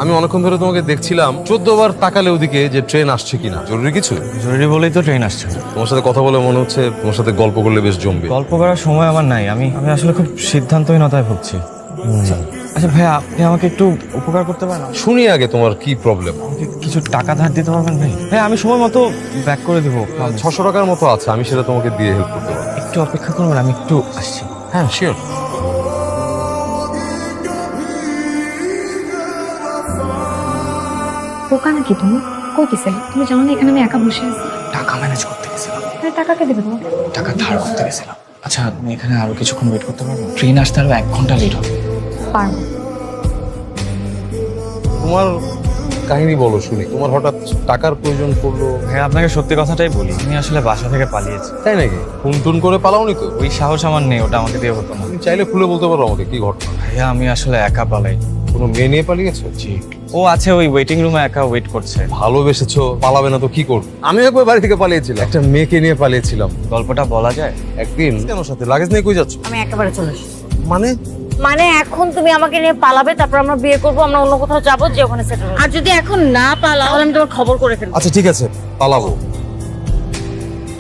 আমি অনেকক্ষণ ধরে তোমাকে দেখছিলাম 14 বার তাকালে ওদিকে যে ট্রেন আসছে কিনা। জরুরি কিছু? জরুরি বলেই তো ট্রেন আসছে। তোমার সাথে কথা বলে মনে হচ্ছে তোমার সাথে গল্প করলে বেশ জমবে। গল্প করার সময় আমার নাই, আমি আমি আসলে খুব সিদ্ধান্তহীনতায় ভুগছি। আচ্ছা ভাইয়া, আপনি আমাকে একটু উপকার করতে পারেন? শুনি আগে তোমার কি প্রবলেম। আমাকে কিছু টাকা ধার দিতে পারবেন ভাই? হ্যাঁ, আমি সময় মতো ব্যাক করে দেবো। 600 টাকার মতো আছে, আমি সেটা তোমাকে দিয়ে হেল্প করতে পারবো। একটু অপেক্ষা করবেন, আমি একটু আসছি। হ্যাঁ শিওর। বোকা নাকি তুমি? কই গেছিলে? তুমি জানো না এখানে আমি একা বসে আছি? টাকা ম্যানেজ করতে গেছিলাম। আরে টাকা কে দেবে তোমাকে? টাকা ধার করতে গেছিলাম। আচ্ছা, আপনি এখানে আরো কিছুক্ষণ ওয়েট করতে পারবেন? ট্রেন আসতে আরো 1 ঘন্টা লেট হবে। পারবো। তোমার কাহিনী বলো শুনি। তোমার হঠাৎ টাকার প্রয়োজন পড়লো? হ্যাঁ, আপনাকে সত্যি কথাটাই বলি, আমি আসলে বাসা থেকে পালিয়েছি। তাই নাকি? ফোন টোন করে পালাওনি তো? ওই সাহস আমার নেই, ওটা আমাকে দিয়ে হতো না। তুমি চাইলে খুলে বলতে পারো আমাকে কি ঘটনা। ভাইয়া, আমি আসলে একা পালাই। কোনো মেয়ে নিয়ে পালিয়েছো? জি। ও আছে ওই ওয়েটিং রুমে একা ওয়েট করছে। ভালোবেসেছো, পালাবে না তো কি করবে? আমি একবার বাড়ি থেকে পালিয়েছিলাম, একটা মেয়েকে নিয়ে পালিয়েছিলাম। গল্পটা বলা যায়? একদিন কেন সাথে লাগেজ নিয়ে কই যাচ্ছ? আমি একেবারে চলে এসেছি। মানে মানে এখন তুমি আমাকে নিয়ে পালাবে, তারপর আমরা বিয়ে করবো, আমরা অন্য কোথাও যাবো, যে ওখানে সেটেল। আর যদি এখন না পালাও তাহলে আমি তোমার খবর করে ফেলবো। আচ্ছা ঠিক আছে, পালাবো।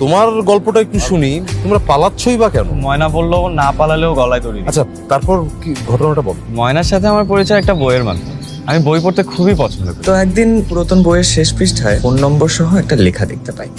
তোমার গল্পটা একটু শুনি। তোমরা পালাচ্ছই বা কেন? ময়না বললো না পালালেও গলায় দড়ি দিবে। আচ্ছা তারপর কি ঘটনাটা বল। ময়নার সাথে আমার পরিচয় একটা বইয়ের মাধ্যমে। আমি বই পড়তে খুবই পছন্দ করি। তো একদিন পুরাতন বইয়ের শেষ পৃষ্ঠায় ফোন নম্বর সহ একটা লেখা দেখতে পাই।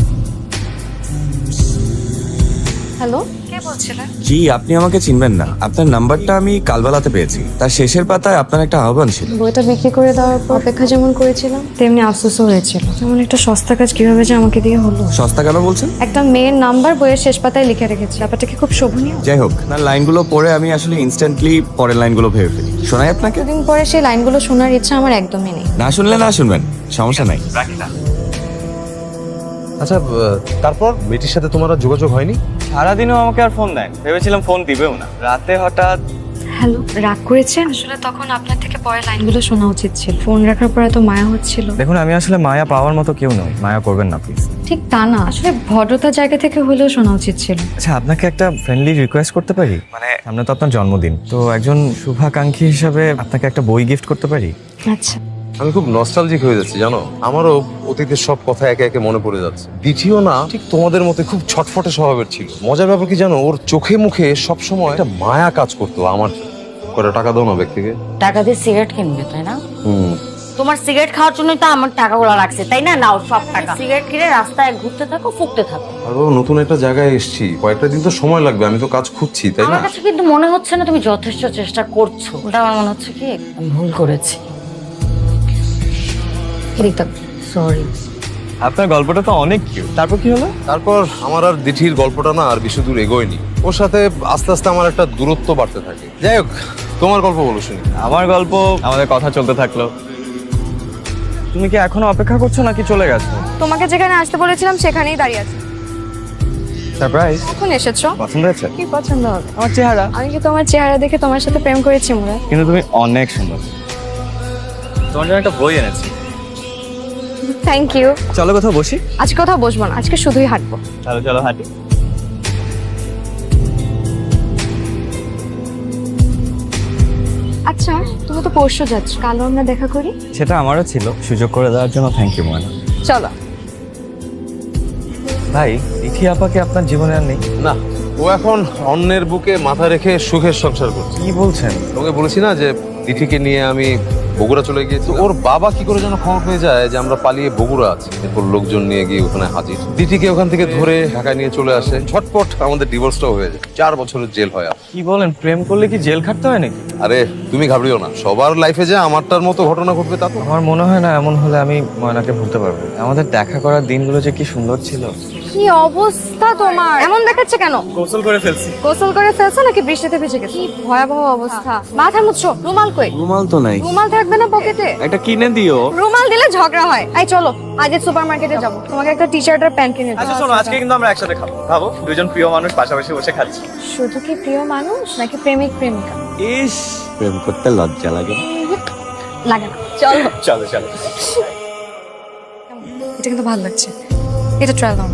হ্যালো, কে বলছিলেন? জি, আপনি আমাকে চিনবেন না। আপনার নাম্বারটা আমি কালবেলাতে পেয়েছি। তার শেষের পাতায় আপনার একটা আহ্বান ছিল। বইটা বিক্রি করে দেওয়ার পর অপেক্ষা যেমন করেছিলাম তেমনি আফসোসও হয়েছিল। যেমন একটা সস্তা কাজ কিভাবে যে আমাকে দিয়ে হলো। সস্তা কেন বলছেন? একটা মেয়ের নাম্বার বইয়ের শেষ পাতায় লিখে রেখেছে, ব্যাপারটা কি খুব শোভনীয়? যাই হোক, আপনার লাইনগুলো পড়ে আমি আসলে ইনস্ট্যান্টলি পরের লাইনগুলো ভেবে ফেলি। শোনাই আপনাকে? দুদিন পরে সেই লাইনগুলো শোনার ইচ্ছা আমার একদমই নেই। না শুনলে না শুনবেন, সমস্যা নাই। আচ্ছা তারপর মেয়েটির সাথে তোমার আর যোগাযোগ হয়নি? সারাদিনও আমাকে আর ফোন দেয়, ভেবেছিলাম ফোন দিবেও না। রাতে হঠাৎ হ্যালো, রাগ করেছেন? আসলে তখন আপনার থেকে পরের লাইনগুলো শোনা উচিত ছিল। ফোন রাখার পর এত মায়া হচ্ছিল। দেখুন, আমি আসলে মায়া পাওয়ার মতো কেউ নই, মায়া করবেন না প্লিজ। ঠিক তা না, আসলে ভদ্রতার জায়গা থেকে হলেও শোনা উচিত ছিল। আচ্ছা, আপনাকে একটা ফ্রেন্ডলি রিকোয়েস্ট করতে পারি? মানে সামনে তো আপনার জন্মদিন, তো একজন শুভাকাঙ্ক্ষী হিসাবে আপনাকে একটা বই গিফট করতে পারি? আচ্ছা। আমি খুব নস্টালজিক হয়ে যাচ্ছি জানো। আমারও অতীতের সব কথা একে একে মনে পড়ে যাচ্ছে। দ্বিতীয় না ঠিক তোমাদের মতো খুব ছটফটে স্বভাবের ছিল। মজার ব্যাপার কি জানো, ওর চোখে মুখে সবসময় একটা মায়া কাজ করতো আমার। করে টাকা দাও না ব্যক্তিকে। টাকা দিয়ে সিগারেট কিনবে, তাই না? তোমার সিগারেট খাওয়ার জন্যই তো আমার টাকাগুলো রাখছে, তাই না? নাও সব টাকা। সিগারেট কিনে রাস্তায় ঘুরতে থাকো, ফুকতে থাকো। আর বাবা, নতুন একটা জায়গায় এসেছি, কয়েকটা দিন তো সময় লাগবে। আমি তো কাজ খুঁজছি, তাই না? আমার কাছে কিন্তু মনে হচ্ছে না তুমি যথেষ্ট চেষ্টা করছো। ওটা আমার মনে হচ্ছে কি আমি ভুল করেছি। সরি। আপনার গল্পটা তো অনেক কিউট। তারপর কি হলো? তারপর আমার আর দিঠির গল্পটা না আর বেশি দূর এগোয়নি। ওর সাথে আস্তে আস্তে আমার একটা দূরত্ব বাড়তে থাকে। যাই হোক, তোমার গল্প বলো শুনি। আমার গল্প, আমাদের কথা চলতে থাকলো। তুমি কি এখনো অপেক্ষা করছো নাকি চলে গেছো? তোমাকে যেখানে আসতে বলেছিলাম সেখানেই দাঁড়িয়ে আছি। সারপ্রাইজ। কখন এসেছো? পছন্দ হয়েছে? কি পছন্দ হবে? আমার চেহারা। আমি কি তোমার চেহারা দেখে তোমার সাথে প্রেম করেছি মুরাদ? কিন্তু তুমি অনেক সুন্দর। তোমার জন্য একটা বই এনেছি। Thank you. চলো কোথাও বসি। আজকে কোথাও বসবো না, আজকে শুধুই হাঁটবো। চলো চলো হাঁটি। আচ্ছা, তুমি তো পরশু যাচ্ছ, কালও আমরা দেখা করি। সেটা আমারও ছিল, সুযোগ করে দেওয়ার জন্য থ্যাংক ইউ ময়না। চলো। ভাই, ইথি আপাকে আপনার জীবনে আর নেই? না, ও এখন অন্যের বুকে মাথা রেখে সুখের সংসার করছে। কি বলছেন? তোকে বলেছি না যে দিঠিকে নিয়ে আমি বগুড়া চলে গিয়েছি। ওর বাবা কি করে যেন খবর পেয়ে যায় যে আমরা পালিয়ে বগুড়া আছি। এরপর লোকজন নিয়ে গিয়ে ওখানে হাজির। দিঠিকে ওখান থেকে ধরে ঢাকায় নিয়ে চলে আসে। ঝটপট আমাদের ডিভোর্সটাও হয়ে যায়। 4 বছরের জেল হয়। কি বলেন? প্রেম করলে কি জেল খাটতে হয় নাকি? আরে তুমি ঘাবড়িও না, সবার লাইফে যে আমারটার মতো ঘটনা ঘটবে তা তো। আমার মনে হয় না এমন হলে আমি ময়নাকে ভুলতে পারবো। আমাদের দেখা করার দিনগুলো যে কি সুন্দর ছিল। কি অবস্থা তোমার? এমন দেখাচ্ছে কেন? গোসল করে ফেলছি। গোসল করে ফেলছো নাকি বৃষ্টিতে ভিজে গেছো? কি ভয়াবহ অবস্থা। মাথা মুছছো? রুমাল কই? রুমাল তো নাই। রুমাল থাকবে না পকেটে? একটা কিনে দিও। রুমাল দিলে ঝগড়া হয়। এই চলো, আজ সুপারমার্কেটে যাবো, তোমাকে একটা টি শার্ট আর প্যান্ট কিনে দেবো। আচ্ছা শোনো, আজকে কিন্তু আমরা একসাথে খাবো। খাবো দুজন প্রিয় মানুষ পাশাপাশি বসে খাচ্ছি। শুধু কি প্রিয় মানুষ নাকি প্রেমিক প্রেমিকা? ইস, প্রেম করতে লজ্জা লাগে। লাগে না, চলো। চলো চলো। এটা কিন্তু ভালো লাগছে, এটা ট্রায়াল দাও।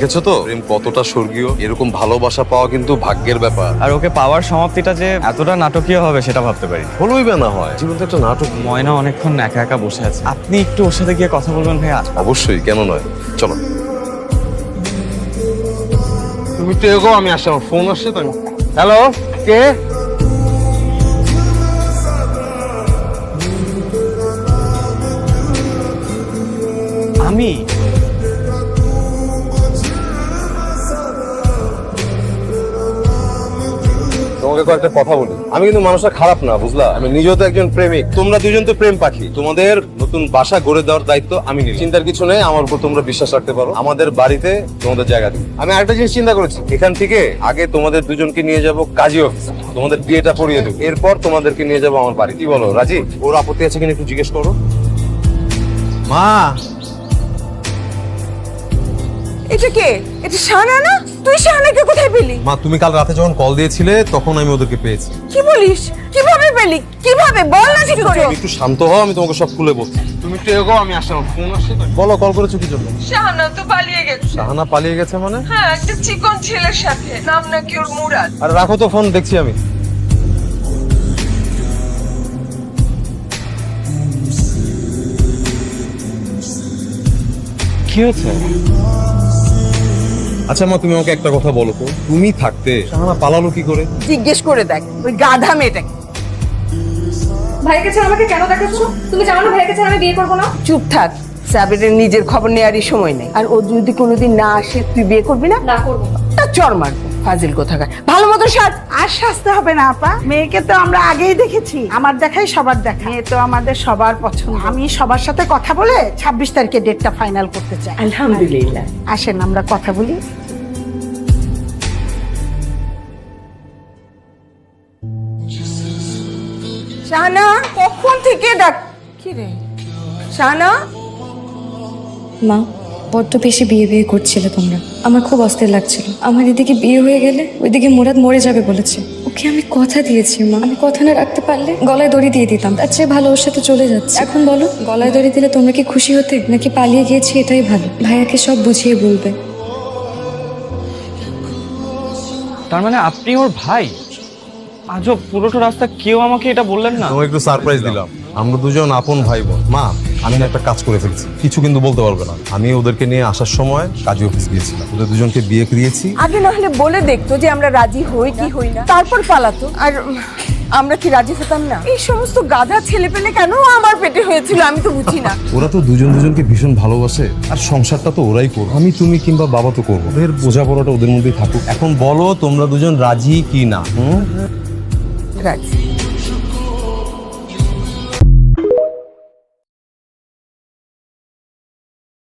দেখেছো তো প্রেম কতটা স্বর্গীয়। এরকম ভালোবাসা পাওয়া কিন্তু ভাগ্যের ব্যাপার। আর ওকে পাওয়ার সমাপ্তিটা যে এতটা নাটকীয় হবে সেটা ভাবতে পারি। হলোই বা না হয়, জীবন তো একটা নাটক। ময়না অনেকক্ষণ একা একা বসে আছে, আপনি একটু ওর সাথে গিয়ে কথা বলবেন ভাইয়া? অবশ্যই, কেন নয়, চলো। তুমি একটু এগো, আমি আসছি, আমার ফোন আসছে তো। হ্যালো, কে? আমি তোমাকে কয়েকটা কথা বলি। আমি কিন্তু মানুষটা খারাপ না, বুঝলা? আমি নিজেও তো একজন প্রেমিক। তোমরা দুজন তো প্রেম পাখি। তোমাদের নতুন বাসা গড়ে দেওয়ার দায়িত্ব আমি নিই। চিন্তার কিছু নেই, আমার উপর তোমরা বিশ্বাস রাখতে পারো। আমাদের বাড়িতে তোমাদের জায়গা দিই। আমি আরেকটা জিনিস চিন্তা করেছি, এখান থেকে আগে তোমাদের দুজনকে নিয়ে যাব কাজী অফিস, তোমাদের বিয়েটা পড়িয়ে দেবো। এরপর তোমাদেরকে নিয়ে যাবো আমার বাড়ি। কি বলো রাজি? ওর আপত্তি আছে কিনা একটু জিজ্ঞেস করো। মা, এটা কে? এটা শাহানা না? তুই শাহানাকে কোথায় পেলি? মা, তুমি কাল রাতে যখন কল দিয়েছিলে তখন আমি ওদেরকে পেয়েছি। কি বলিস? কিভাবে পেলি? কিভাবে বল না ঠিক করে। তুমি একটু শান্ত হও, আমি তোমাকে সব খুলে বলছি। তুমি একটু এগো, আমি আসছি, আমার ফোন আসছে তো। বলো, কল করেছো কি জন্য? শাহানা তো পালিয়ে গেছে। শাহানা পালিয়ে গেছে মানে? হ্যাঁ, একটা চিকন ছেলের সাথে, নাম নাকি ওর মুরাদ। আরে রাখো তো ফোন, দেখছি আমি। কি হয়েছে? আচ্ছা মা, তুমি আমাকে একটা কথা বলো তো, তুমি থাকতে শাহানা পালালো কি করে? জিজ্ঞেস করে দেখ ওই গাধা মেয়েটাকে। ভাইয়ের কাছে আমাকে কেন দেখাচ্ছ? তুমি জানো না ভাইয়ের কাছে আমি বিয়ে করবো না? চুপ থাক, সাবিরের নিজের খবর নেওয়ারই সময় নেই। আর ও যদি কোনোদিন না আসে, তুই বিয়ে করবি না? না করবো না। তা চর মারবো, ফাজিল কোথাকার। ভালো মতো সাজ। আর সাজতে হবে না আপা, মেয়েকে তো আমরা আগেই দেখেছি। আমার দেখাই সবার দেখা, মেয়ে তো আমাদের সবার পছন্দ। আমি সবার সাথে কথা বলে 26 তারিখে ডেটটা ফাইনাল করতে চাই। আলহামদুলিল্লাহ। আসেন আমরা কথা বলি। শাহানা, কখন থেকে ডাক? কি রে শাহানা? মা, বড্ড বেশি বিয়ে বিয়ে করছিলে তোমরা। আমার খুব অস্থির লাগছিল। আমার এদিকে বিয়ে হয়ে গেলে ওইদিকে মুরাদ মরে যাবে বলেছে। ওকে আমি কথা দিয়েছি মা, আমি কথা না রাখতে পারলে গলায় দড়ি দিয়ে দিতাম। তার চেয়ে ভালো ওর সাথে চলে যাচ্ছে। এখন বলো, গলায় দড়ি দিলে তোমরা কি খুশি হতে, নাকি পালিয়ে গিয়েছি এটাই ভালো? ভাইয়াকে সব বুঝিয়ে বলবে। তার মানে আপনি ওর ভাই? আজও পুরোটা রাস্তা কেউ আমাকে এটা বললেন না। তোমাকে একটু সারপ্রাইজ দিলাম। আমরা দুজন আপন ভাই বোন। মা, আমি না একটা কাজ করে ফেলছি, কিছু কিন্তু বলতে পারবে না। আমি ওদেরকে নিয়ে আসার সময় কাজী অফিস গিয়েছিলাম, ওদের দুজনকে বিয়ে দিয়েছি। আগে না হলে বলে দেখতো যে আমরা রাজি হই কি হই না, তারপর পালাতো। আর আমরা কি রাজি হতাম না? এই সমস্ত গাধা ছেলে পেলে কেন আমার পেটে হয়েছিল আমি তো বুঝি না। ওরা তো দুজন দুজনকে ভীষণ ভালোবাসে, আর সংসারটা তো ওরাই করবে। আমি, তুমি কিংবা বাবা তো করবো। ওদের বোঝাপড়াটা ওদের মধ্যেই থাকুক। এখন বলো তোমরা দুজন রাজি কি না? রাজি।